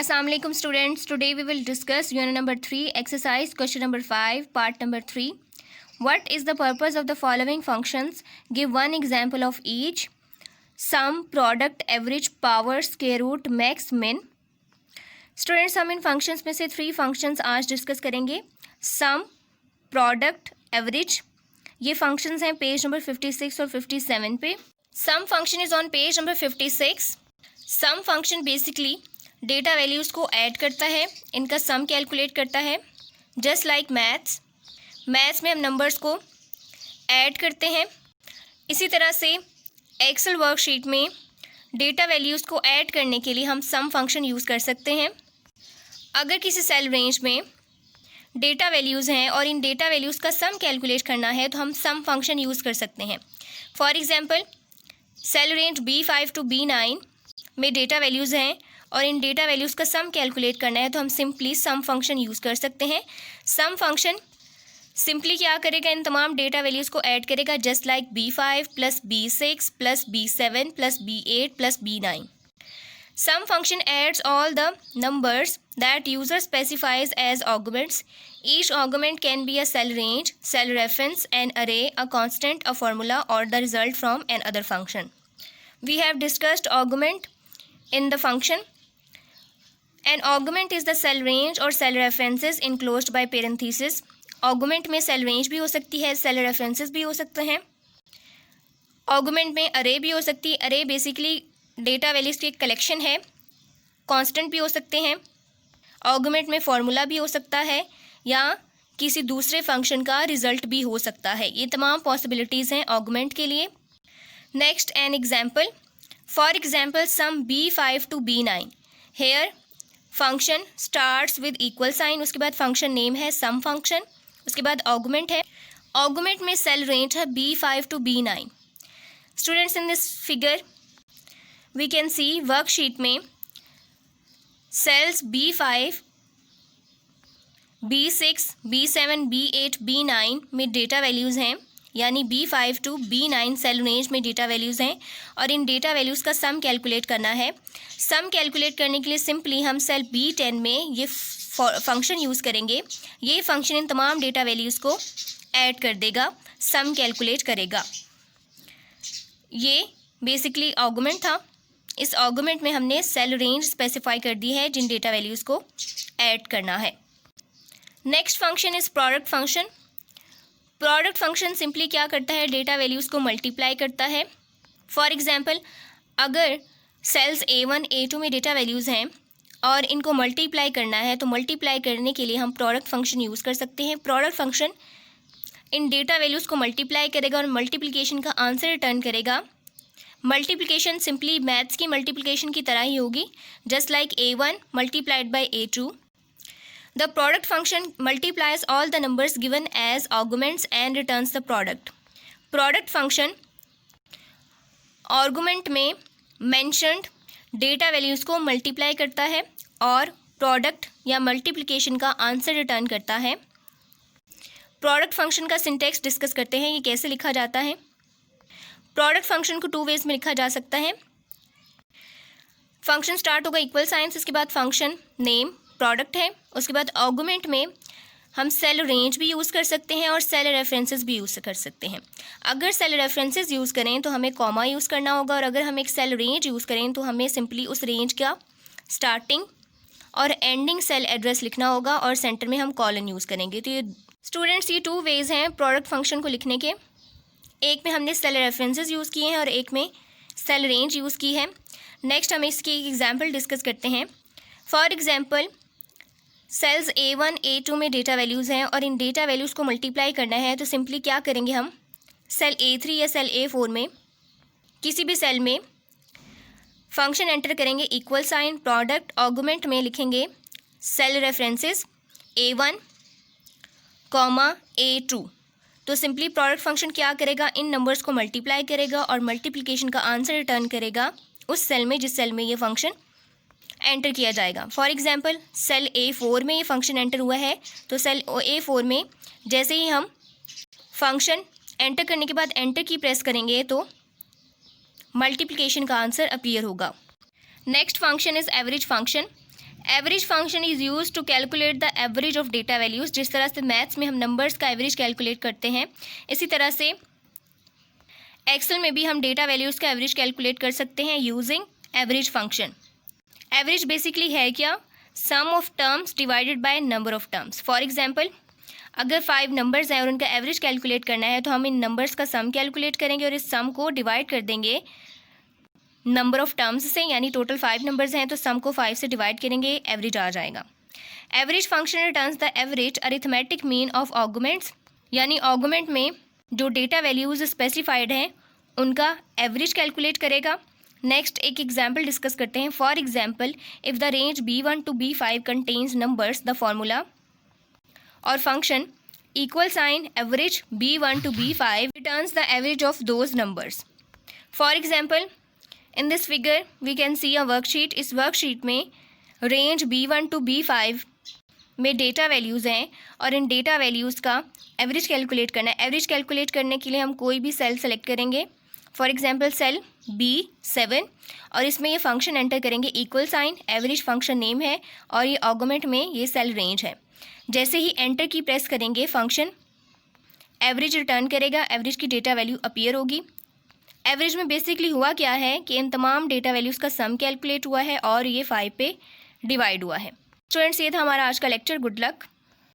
Assalamu alaikum students. Today we will discuss unit number 3 exercise question number 5 part number 3. What is the purpose of the following functions? Give one example of each. Sum, product, average, power, square root, max, min. Students, हम इन functions में से 3 functions आज discuss करेंगे. Sum, product, average. ये functions हैं page number 56 और 57 पे. Sum function is on page number 56. Sum function basically data values को ऐड करता है, इनका सम कैलकुलेट करता है. जस्ट लाइक मैथ्स में हम नंबर्स को ऐड करते हैं, इसी तरह से एक्सेल वर्कशीट में डेटा वैल्यूज़ को ऐड करने के लिए हम सम फंक्शन यूज़ कर सकते हैं. अगर किसी सेल रेंज में डेटा वैल्यूज़ हैं और इन डेटा वैल्यूज़ का सम कैलकुलेट करना है तो हम सम फंक्शन यूज़ कर सकते हैं. For example, cell range B5 to B9 में डेटा वैल्यूज़ हैं और इन डेटा वैल्यूज़ का सम कैलकुलेट करना है तो हम सिंपली सम फंक्शन यूज़ कर सकते हैं. सम फंक्शन सिंपली क्या करेगा, इन तमाम डेटा वैल्यूज़ को ऐड करेगा, just like B5 plus B6 plus B7 plus B8 plus B9. Sum function adds all the numbers that user specifies as arguments. Each argument can be a cell range, cell reference, an array, a constant, a formula or the result from another function. We have discussed argument in the function. An argument is the cell range or cell references enclosed by parenthesis. Argument में cell range भी हो सकती है, cell references भी हो सकते हैं. Argument में array भी हो सकती है. array basically data values की एक collection है. constant भी हो सकते हैं. Argument में formula भी हो सकता है या किसी दूसरे function का result भी हो सकता है. ये तमाम possibilities हैं argument के लिए. Next, an example. For example, sum B5 to B9. Here function starts with equal sign. उसके बाद function name है sum function. उसके बाद argument है. Argument में cell range है B5 to B9. Students, in this figure we can see worksheet में cells B5, B6, B7, B8, B9 में data values हैं, यानी B5 to B9 cell range में डेटा वैल्यूज़ हैं और इन डेटा वैल्यूज़ का सम कैलकुलेट करना है. सम कैलकुलेट करने के लिए सिंपली हम सेल B10 में ये फंक्शन यूज़ करेंगे. ये फंक्शन इन तमाम डेटा वैल्यूज़ को ऐड कर देगा, सम कैलकुलेट करेगा. ये बेसिकली आर्गुमेंट था. इस आर्गुमेंट में हमने सेल रेंज स्पेसिफाई कर दी है जिन डेटा वैल्यूज़ को ऐड करना है. Next function is product function. Product function simply क्या करता है, डेटा वैल्यूज़ को मल्टीप्लाई करता है. फॉर एग्जांपल, अगर सेल्स A1, A2 में डेटा वैल्यूज़ हैं और इनको मल्टीप्लाई करना है तो मल्टीप्लाई करने के लिए हम प्रोडक्ट फंक्शन यूज़ कर सकते हैं. Product function in data values को मल्टीप्लाई करेगा और मल्टीप्लिकेशन का आंसर रिटर्न करेगा. मल्टीप्लिकेशन सिंपली मैथ्स की मल्टीप्लिकेशन की तरह ही होगी, just like A1 multiplied by A2. The product function multiplies all the numbers given as arguments and returns the product. Product function argument में mentioned data values को multiply करता है और product या multiplication का answer return करता है. Product function का syntax discuss करते हैं, ये कैसे लिखा जाता है. Product function को 2 ways में लिखा जा सकता है. Function start होगा equal signs, इसके बाद function name प्रोडक्ट है, उसके बाद आर्गुमेंट में हम सेल रेंज भी यूज़ कर सकते हैं और सेल रेफरेंसेस भी यूज़ कर सकते हैं. अगर सेल रेफरेंसेस यूज़ करें तो हमें कॉमा यूज़ करना होगा और अगर हम एक सेल रेंज यूज़ करें तो हमें सिंपली उस रेंज का स्टार्टिंग और एंडिंग सेल एड्रेस लिखना होगा और सेंटर में हम कॉलन यूज़ करेंगे. तो ये स्टूडेंट्स, ये 2 वेज़ हैं प्रोडक्ट फंक्शन को लिखने के. एक में हमने सेल रेफरेंसेस यूज़ किए हैं और एक में सेल रेंज यूज़ की है. नेक्स्ट हम इसकी एक एग्जाम्पल डिस्कस करते हैं. For example, sales A1, A2 में डेटा वैल्यूज़ हैं और इन डेटा वैल्यूज़ को मल्टीप्लाई करना है तो सिंपली क्या करेंगे, हम सेल A3 या सेल A4 में किसी भी सेल में फंक्शन एंटर करेंगे इक्वल साइन, प्रोडक्ट, आर्गुमेंट में लिखेंगे सेल रेफरेंसेस A1, A2. तो सिंपली प्रोडक्ट फंक्शन क्या करेगा, इन नंबर्स को मल्टीप्लाई करेगा और मल्टीप्लिकेशन का आंसर रिटर्न करेगा उस सेल में जिस सेल में ये फंक्शन एंटर किया जाएगा. फॉर एग्जांपल, सेल A4 में ये फंक्शन एंटर हुआ है तो सेल A4 में जैसे ही हम फंक्शन एंटर करने के बाद एंटर की प्रेस करेंगे तो मल्टीप्लिकेशन का आंसर अपीयर होगा. Next function is average function. Average function is use to calculate the average of data values. जिस तरह से मैथ्स में हम नंबर्स का एवरेज कैलकुलेट करते हैं, इसी तरह से एक्सेल में भी हम डेटा वैल्यूज़ का एवरेज कैलकुलेट कर सकते हैं using average function. Average basically है क्या? Sum of terms divided by number of terms. For example, अगर 5 नंबर्स हैं और उनका एवरेज कैलकुलेट करना है तो हम इन नंबर्स का सम कैलकुलेट करेंगे और इस सम को डिवाइड कर देंगे नंबर ऑफ टर्म्स से, यानी टोटल 5 नंबर्स हैं तो सम को 5 से डिवाइड करेंगे, एवरेज आ जाएगा। Average function returns the average arithmetic mean of arguments, यानी आर्गुमेंट में जो डेटा वैल्यूज़ स्पेसिफाइड हैं उनका एवरेज कैलकुलेट करेगा। नेक्स्ट एक एग्जाम्पल डिस्कस करते हैं। For example, if the range B1 to B5 contains numbers, the formula और function equal sign average B1 to B5 returns the average of those numbers. For example, in this figure we can see a worksheet. इस worksheet में range B1 to B5 में data values हैं और इन data values का average calculate करना है। Average calculate करने के लिए हम कोई भी सेल सेलेक्ट करेंगे, फॉर एग्जांपल सेल B7, और इसमें ये फंक्शन एंटर करेंगे equal sign, average function name है और ये आर्गुमेंट में ये सेल रेंज है। जैसे ही एंटर की प्रेस करेंगे फंक्शन एवरेज रिटर्न करेगा, एवरेज की डेटा वैल्यू अपीयर होगी। एवरेज में बेसिकली हुआ क्या है कि इन तमाम डेटा वैल्यूज़ का सम कैलकुलेट हुआ है और ये 5 पे डिवाइड हुआ है। स्टूडेंट्स, ये था हमारा आज का लेक्चर। Good luck.